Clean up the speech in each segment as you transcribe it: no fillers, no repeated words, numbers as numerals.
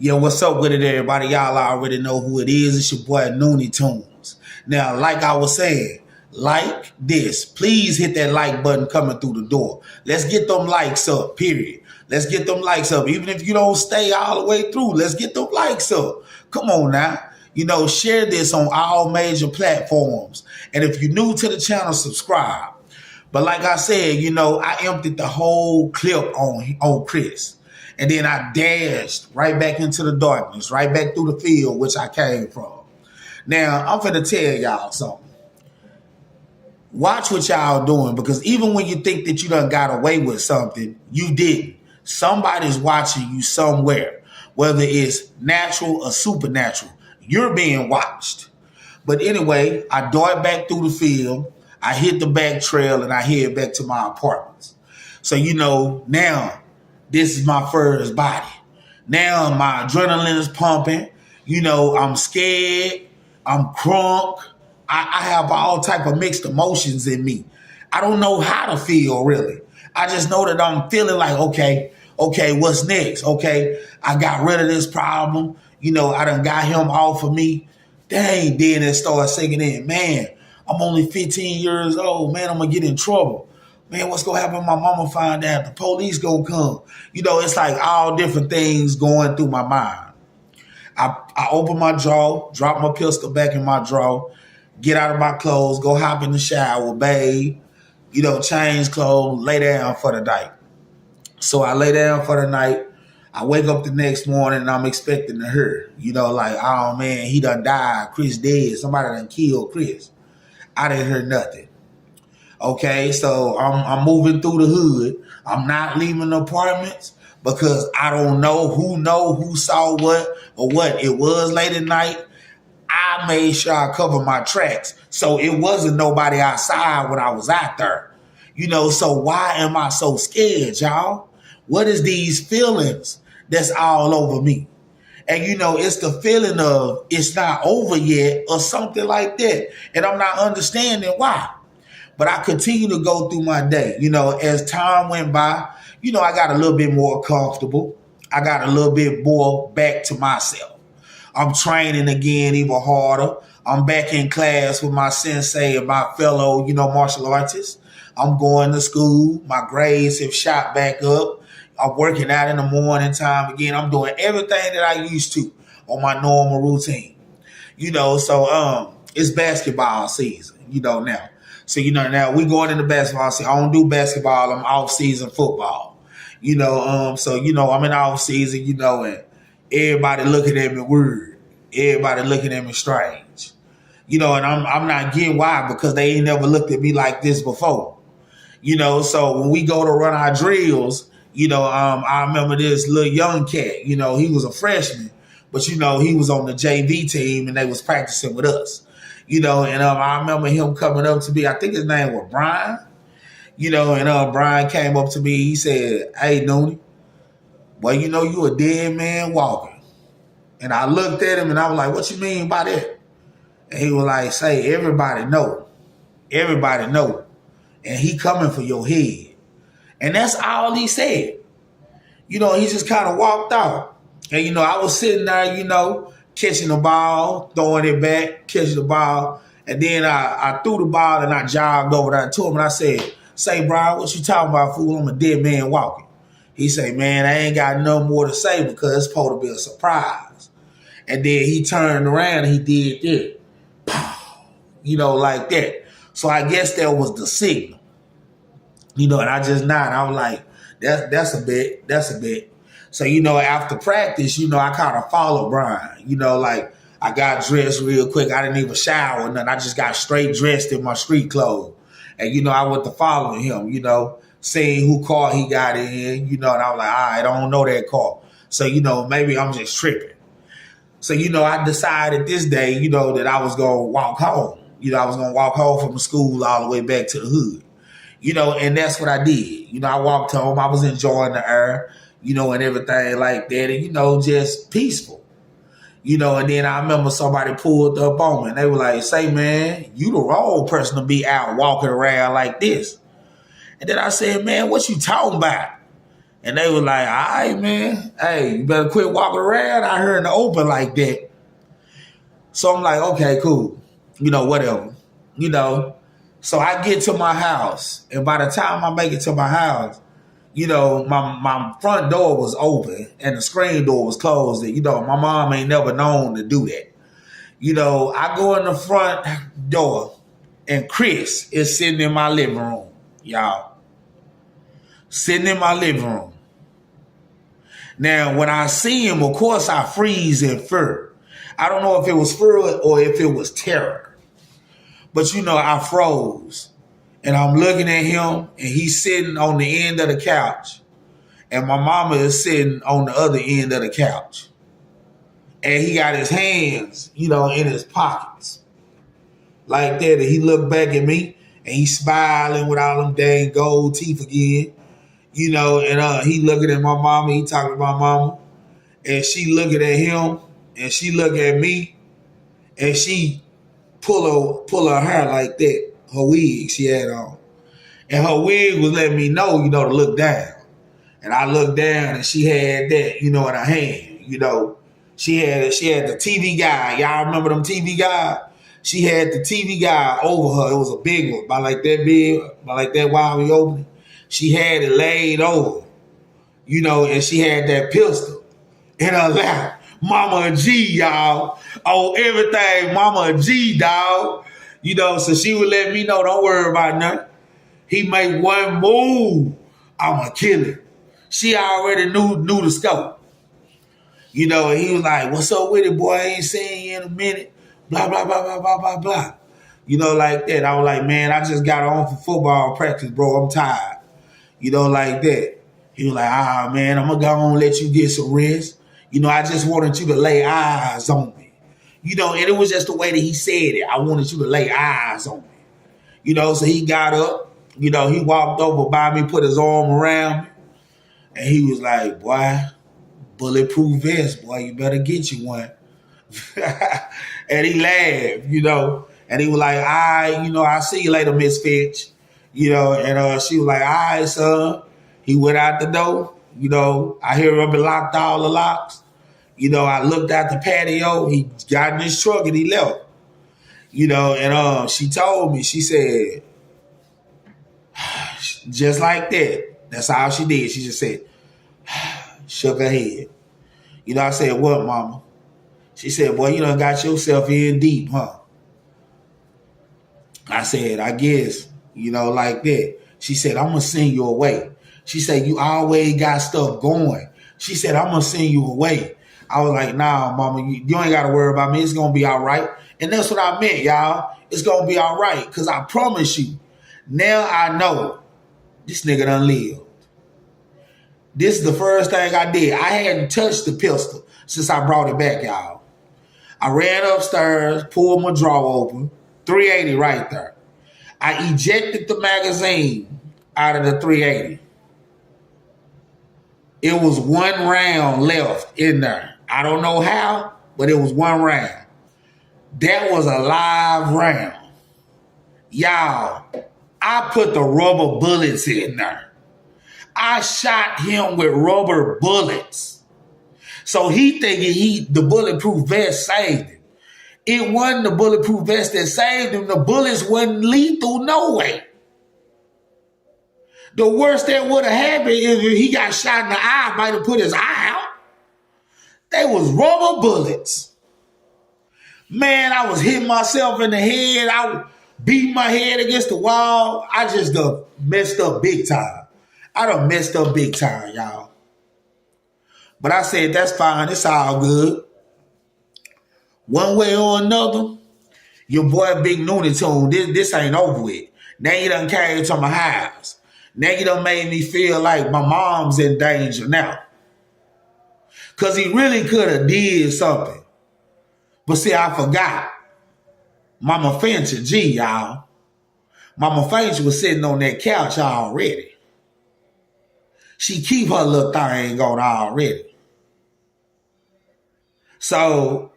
Yeah, what's up with it, everybody? Y'all already know who it is. It's your boy Noonie Tunes. Now, like I was saying, like this. Please hit that like button coming through the door. Let's get them likes up, period. Let's get them likes up. Even if you don't stay all the way through, let's get them likes up. Come on now. Share this on all major platforms. And if you're new to the channel, subscribe. But like I said, I emptied the whole clip on Chris. And then I dashed right back into the darkness, right back through the field, which I came from. Now, I'm finna tell y'all something. Watch what y'all doing, because even when you think that you done got away with something, you didn't. Somebody's watching you somewhere, whether it's natural or supernatural. You're being watched. But anyway, I darted back through the field. I hit the back trail and I head back to my apartments. So, now this is my first body. Now my adrenaline is pumping. I'm scared. I'm crunk. I have all type of mixed emotions in me. I don't know how to feel, really. I just know that I'm feeling like, okay, what's next? Okay, I got rid of this problem. I done got him off of me. Dang, then it started sinking in. Man, I'm only 15 years old. Man, I'm going to get in trouble. Man, what's going to happen when my mama find out? The police going to come. It's like all different things going through my mind. I open my drawer, drop my pistol back in my drawer, get out of my clothes, go hop in the shower, bathe, change clothes, lay down for the night. So I lay down for the night. I wake up the next morning and I'm expecting to hear, oh man, he done died. Chris dead. Somebody done killed Chris. I didn't hear nothing. Okay, so I'm moving through the hood. I'm not leaving the apartments because I don't know who saw what or what. It was late at night. I made sure I covered my tracks. So it wasn't nobody outside when I was out there. So why am I so scared, y'all? What is these feelings that's all over me? And, it's the feeling of it's not over yet or something like that. And I'm not understanding why. But I continue to go through my day. As time went by, I got a little bit more comfortable. I got a little bit more back to myself. I'm training again even harder. I'm back in class with my sensei and my fellow, martial artists. I'm going to school. My grades have shot back up. I'm working out in the morning time again. I'm doing everything that I used to on my normal routine. So it's basketball season, now. So, now we going into basketball season. I don't do basketball. I'm off-season football. So, I'm in off-season, and everybody looking at me weird. Everybody looking at me strange. And I'm not getting why, because they ain't never looked at me like this before. So when we go to run our drills, I remember this little young cat, he was a freshman, but, he was on the JV team and they was practicing with us. And I remember him coming up to me. I think his name was Brian. And Brian came up to me. He said, "Hey, Noonie, well, you a dead man walking." And I looked at him and I was like, "What you mean by that?" And he was like, "Say, everybody know. Everybody know. And he coming for your head." And that's all he said. He just kind of walked out. And, I was sitting there, catching the ball, throwing it back, catching the ball. And then I threw the ball and I jogged over there to him and I said, "Say, Brian, what you talking about, fool? I'm a dead man walking." He said, "Man, I ain't got nothing more to say because it's supposed to be a surprise." And then he turned around and he did that. Like that. So I guess that was the signal. And I just nodded. I was like, that's a bit. So, after practice, I kind of followed Brian. Like I got dressed real quick. I didn't even shower or nothing. I just got straight dressed in my street clothes. And, I went to following him, seeing who car he got in, and I was like, I don't know that car. So, maybe I'm just tripping. So, I decided this day, that I was going to walk home. I was going to walk home from the school all the way back to the hood. And that's what I did. I walked home. I was enjoying the air, and everything like that. And, just peaceful. And then I remember somebody pulled up on me and they were like, "Say, man, you the wrong person to be out walking around like this." And then I said, "Man, what you talking about?" And they were like, all right, man. Hey, you better quit walking around out here in the open like that. So I'm like, okay, cool. Whatever. So I get to my house. And by the time I make it to my house, my front door was open and the screen door was closed. And, my mom ain't never known to do that. I go in the front door and Chris is sitting in my living room, y'all. Sitting in my living room. Now, when I see him, of course, I freeze in fear. I don't know if it was fear or if it was terror. But, I froze. And I'm looking at him, and he's sitting on the end of the couch. And my mama is sitting on the other end of the couch. And he got his hands, in his pockets. Like that. And he looked back at me, and he's smiling with all them dang gold teeth again. And he looking at my mama, he talking to my mama, and she looking at him, and she look at me, and she pull her hair like that, her wig she had on. And her wig was letting me know, to look down. And I looked down, and she had that, in her hand, She had the TV guy. Y'all remember them TV guys? She had the TV guy over her. It was a big one, about like that big, about like that while we opened it. She had it laid over, and she had that pistol in her lap. Mama G, y'all. Oh, everything, Mama G, dog. So she would let me know, don't worry about nothing. He make one move, I'ma kill him. She already knew the scope. And he was like, what's up with it, boy? I ain't seen you in a minute. Blah, blah, blah, blah, blah, blah, blah. Like that. I was like, man, I just got on for football practice, bro. I'm tired. Like that. He was like, man, I'm going to go on and let you get some rest. I just wanted you to lay eyes on me. And it was just the way that he said it. I wanted you to lay eyes on me. So he got up. He walked over by me, put his arm around me. And he was like, boy, bulletproof vest, boy, you better get you one. And he laughed, and he was like, all right, I'll see you later, Miss Fitch. And she was like, all right, son. He went out the door. I hear him locked all the locks. I looked out the patio. He got in his truck and he left. And she told me, she said, just like that. That's all she did. She just said, shook her head. I said, what, mama? She said, boy, you done got yourself in deep, huh? I said, I guess, like that. She said, I'm going to send you away. She said, you always got stuff going. She said, I'm going to send you away. I was like, nah, mama, you ain't got to worry about me. It's going to be all right. And that's what I meant, y'all. It's going to be all right. Because I promise you, now I know this nigga done lived. This is the first thing I did. I hadn't touched the pistol since I brought it back, y'all. I ran upstairs, pulled my drawer open, 380 right there. I ejected the magazine out of the 380. It was one round left in there. I don't know how, but it was one round. That was a live round. Y'all, I put the rubber bullets in there. I shot him with rubber bullets. So he thinking the bulletproof vest saved him. It wasn't the bulletproof vest that saved him. The bullets wasn't lethal, no way. The worst that would have happened is if he got shot in the eye, might have put his eye out. They was rubber bullets. Man, I was hitting myself in the head. I beat my head against the wall. I just done messed up big time. I done messed up big time, y'all. But I said, that's fine. It's all good. One way or another, your boy Big Looney Tune, this ain't over with. Now you done came to my house. Now you done made me feel like my mom's in danger now. Because he really could have did something. But see, I forgot. Mama Finch, G, y'all. Mama Finch was sitting on that couch already. She keep her little thing on already. So,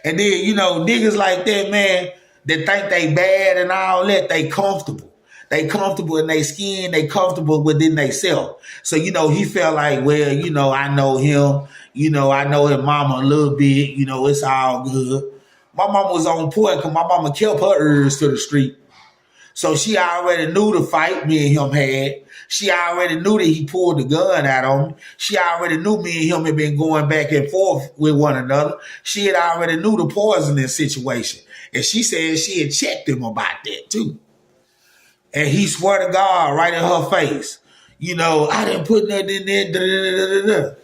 and then, niggas like that, man, that think they bad and all that, they comfortable. They comfortable in their skin. They comfortable within themselves. So, he felt like, well, I know him. I know his mama a little bit. It's all good. My mama was on point because my mama kept her ears to the street. So she already knew the fight me and him had. She already knew that he pulled the gun out on me. She already knew me and him had been going back and forth with one another. She had already knew the poisoning situation. And she said she had checked him about that too. And he swore to God right in her face, I didn't put nothing in there.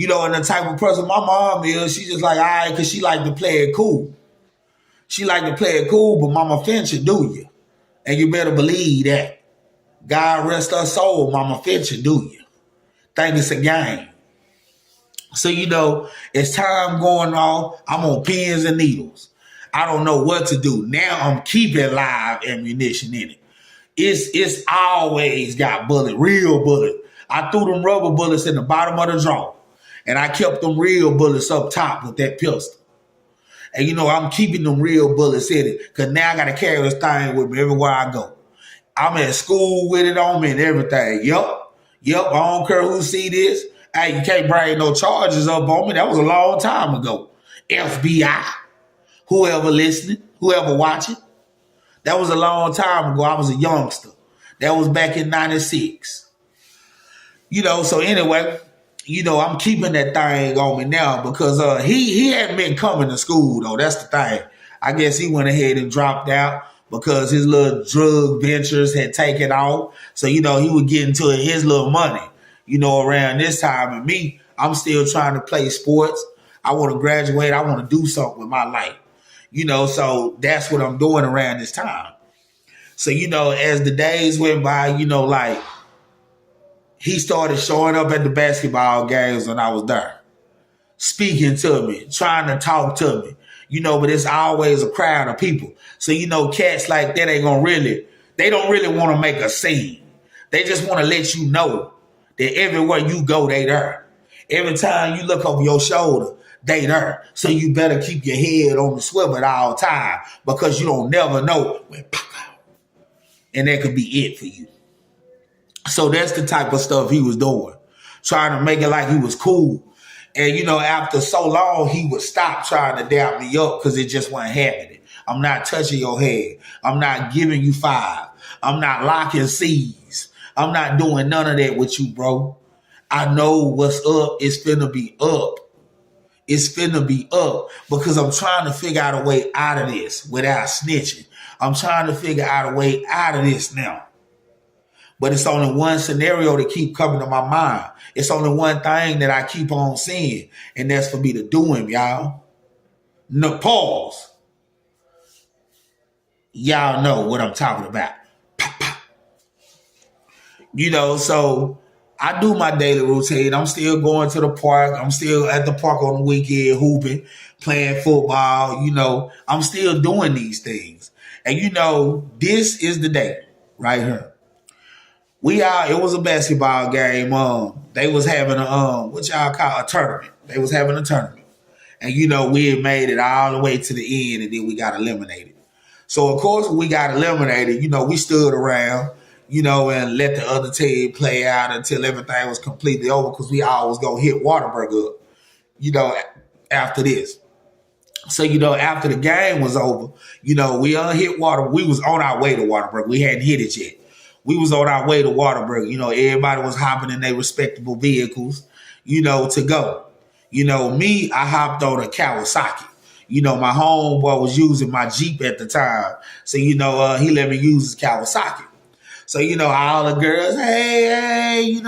And the type of person my mom is, she just like, all right, because she like to play it cool. She like to play it cool, but Mama Fincher do you. And you better believe that. God rest her soul, Mama Fincher do you. Think it's a game. So, as time going on, I'm on pins and needles. I don't know what to do. Now I'm keeping live ammunition in it. It's always got bullet, real bullet. I threw them rubber bullets in the bottom of the drawer. And I kept them real bullets up top with that pistol. And, I'm keeping them real bullets in it because now I got to carry this thing with me everywhere I go. I'm at school with it on me and everything. Yup. I don't care who see this. Hey, you can't bring no charges up on me. That was a long time ago. FBI, whoever listening, whoever watching. That was a long time ago. I was a youngster. That was back in 96. So anyway, I'm keeping that thing on me now because he hadn't been coming to school, though. That's the thing. I guess he went ahead and dropped out because his little drug ventures had taken off. So, he would get into his little money, around this time. And me, I'm still trying to play sports. I want to graduate. I want to do something with my life. So that's what I'm doing around this time. So, as the days went by, he started showing up at the basketball games when I was there, speaking to me, trying to talk to me, but it's always a crowd of people. So, cats like that they don't really want to make a scene. They just want to let you know that everywhere you go, they there. Every time you look over your shoulder, they there. So you better keep your head on the swivel at all time because you don't never know when pop out. And that could be it for you. So that's the type of stuff he was doing, trying to make it like he was cool. And, after so long, he would stop trying to dap me up because it just wasn't happening. I'm not touching your head. I'm not giving you 5. I'm not locking C's. I'm not doing none of that with you, bro. I know what's up. It's finna be up. It's finna be up because I'm trying to figure out a way out of this without snitching. I'm trying to figure out a way out of this now. But it's only one scenario that keep coming to my mind. It's only one thing that I keep on seeing, and that's for me to do him, y'all. No, pause. Y'all know what I'm talking about. So I do my daily routine. I'm still going to the park. I'm still at the park on the weekend, hooping, playing football. I'm still doing these things. And, this is the day right here. It was a basketball game. They was having a tournament. They was having a tournament. And, we had made it all the way to the end and then we got eliminated. So, of course, when we got eliminated, we stood around, and let the other team play out until everything was completely over because we always going to hit Waterburger up, after this. So, after the game was over, we hit Waterburger. We was on our way to Waterburger. We hadn't hit it yet. We was on our way to Waterburger. Everybody was hopping in their respectable vehicles, to go. Me, I hopped on a Kawasaki. My homeboy was using my Jeep at the time. So, he let me use his Kawasaki. So, all the girls, hey,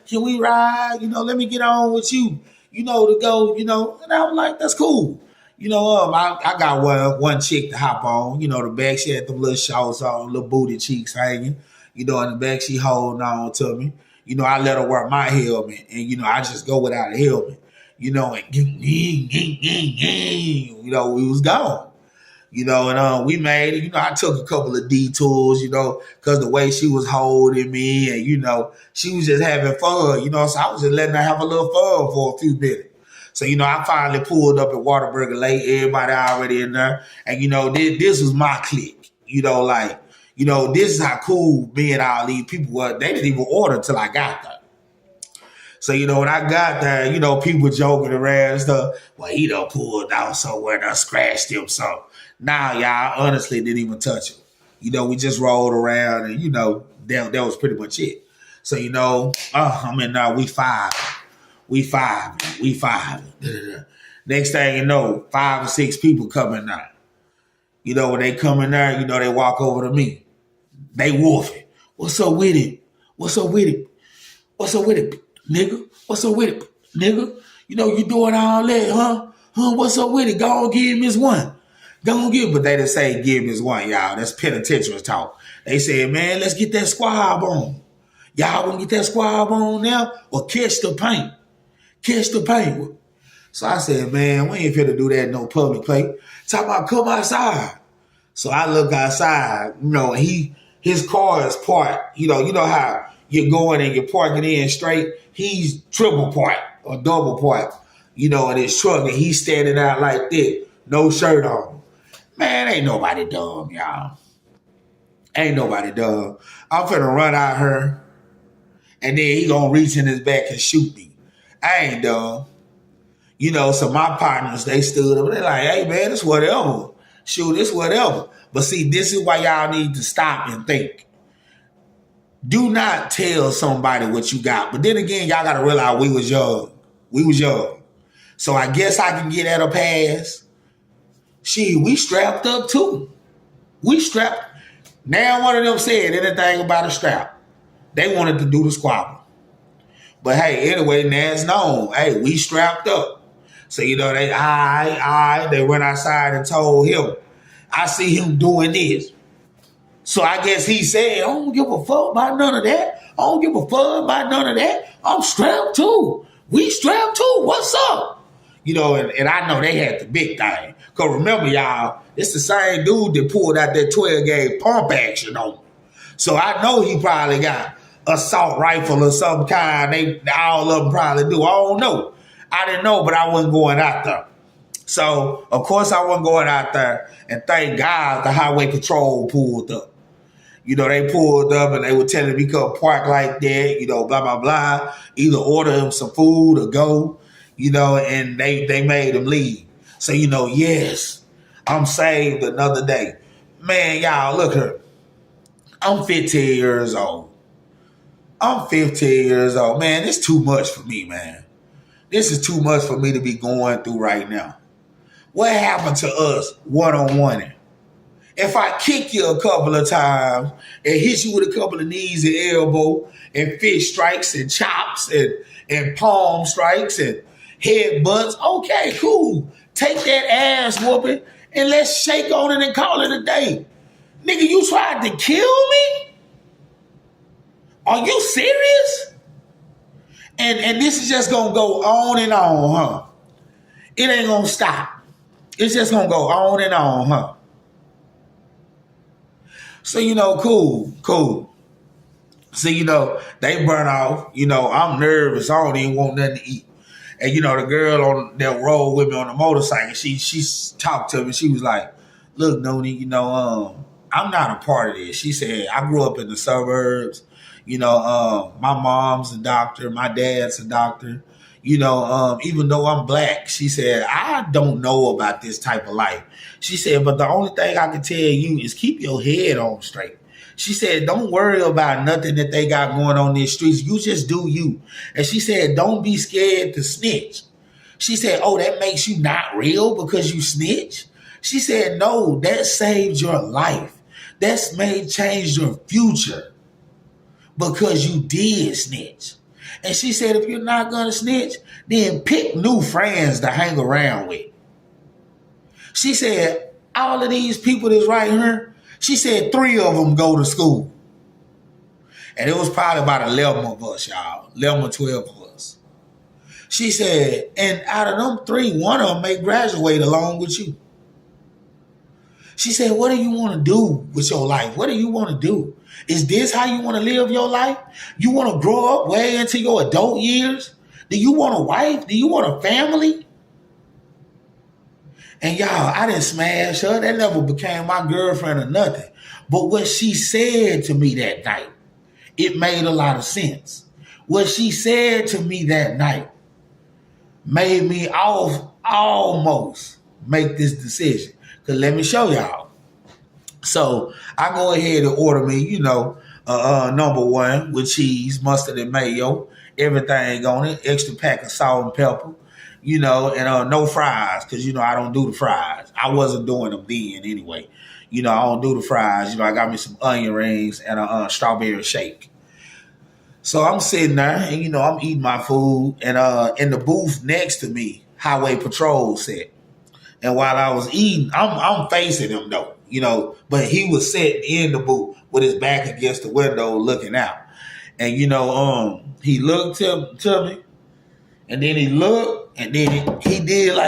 can we ride? Let me get on with you, to go, and I was like, that's cool. I got one chick to hop on, the back, she had them little shorts on, little booty cheeks hanging, in the back, she holding on to me. I let her wear my helmet and, I just go without a helmet, and we was gone. And we made it. I took a couple of detours, because the way she was holding me and, she was just having fun, so I was just letting her have a little fun for a few minutes. So, I finally pulled up at Waterburger late, everybody already in there. And, this was my clique, This is how cool me and all these people were. They didn't even order until I got there. So, when I got there, people joking around and stuff. Well, he done pulled out somewhere, done scratched him something. Nah, y'all honestly didn't even touch him. We just rolled around and, that was pretty much it. So, I'm in now, we five. Next thing you know, 5 or 6 people come in there. When they come in there, they walk over to me. They wolfing. What's up with it? What's up with it? What's up with it, nigga? What's up with it, nigga? You doing all that, huh? What's up with it? Go on, give him his one. Go on, give him. But they didn't say give him his one, y'all. That's penitentiary talk. They said, man, let's get that squab on. Y'all want to get that squab on now or catch the paint? Catch the paint. So I said, man, we ain't finna do that in no public place. Talk about come outside. So I look outside, his car is parked. You know how you're going and you're parking in straight? He's triple parked or double parked, in his truck, and he's standing out like this, no shirt on. Man, ain't nobody dumb, y'all. Ain't nobody dumb. I'm finna run out here, and then he gonna reach in his back and shoot me. I ain't dumb. So my partners, they stood up. They're like, hey, man, it's whatever. Shoot, it's whatever. But see, this is why y'all need to stop and think. Do not tell somebody what you got. But then again, y'all got to realize we was young. We was young. So I guess I can get at a pass. We strapped up too. We strapped. Now one of them said anything about a strap. They wanted to do the squabble. But hey, anyway, now it's known. Hey, we strapped up. So, they went outside and told him, I see him doing this. So I guess he said, I don't give a fuck about none of that. I don't give a fuck about none of that. I'm strapped too. We strapped too. What's up? And I know they had the big thing. Because remember, y'all, it's the same dude that pulled out that 12-gauge pump action on him. So I know he probably got assault rifle or some kind. All of them probably do. I don't know. I didn't know, but I wasn't going out there. So, of course, I wasn't going out there. And thank God the highway patrol pulled up. They pulled up and they were telling me come park like that, blah, blah, blah. Either order him some food or go, and they made him leave. So, yes, I'm saved another day. Man, y'all, look here. I'm 15 years old. Man, it's too much for me, man. This is too much for me to be going through right now. What happened to us one-on-one? If I kick you a couple of times and hit you with a couple of knees and elbow and fist strikes and chops and palm strikes and headbutts, okay, cool. Take that ass whooping and let's shake on it and call it a day. Nigga, you tried to kill me? Are you serious? And this is just going to go on and on, huh? It ain't going to stop. It's just going to go on and on, huh? So, cool. So, they burn off. I'm nervous. I don't even want nothing to eat. And, the girl that rode with me on the motorcycle, she talked to me. She was like, look, Noni, I'm not a part of this. She said, I grew up in the suburbs. My mom's a doctor. My dad's a doctor. Even though I'm black, she said, I don't know about this type of life. She said, but the only thing I can tell you is keep your head on straight. She said, don't worry about nothing that they got going on in these streets. You just do you. And she said, don't be scared to snitch. She said, oh, that makes you not real because you snitch? She said, no, that saved your life. That's changed your future. Because you did snitch. And she said, if you're not going to snitch, then pick new friends to hang around with. She said, all of these people that's right here, she said 3 of them go to school. And it was probably about 11 of us, y'all. 11 or 12 of us. She said, and out of them 3, one of them may graduate along with you. She said, what do you want to do with your life? What do you want to do? Is this how you want to live your life? You want to grow up way into your adult years? Do you want a wife? Do you want a family? And y'all, I didn't smash her. That never became my girlfriend or nothing. But what she said to me that night, it made a lot of sense. What she said to me that night made me almost make this decision. Because let me show y'all. So I go ahead and order me, number one with cheese, mustard, and mayo, everything on it, extra pack of salt and pepper, and no fries, because, I don't do the fries. I wasn't doing them then anyway. I don't do the fries. I got me some onion rings and a strawberry shake. So I'm sitting there and, I'm eating my food, and in the booth next to me, Highway Patrol sat. And while I was eating, I'm facing him though, but he was sitting in the booth with his back against the window looking out. And, he looked to me, and then he looked, and then he did like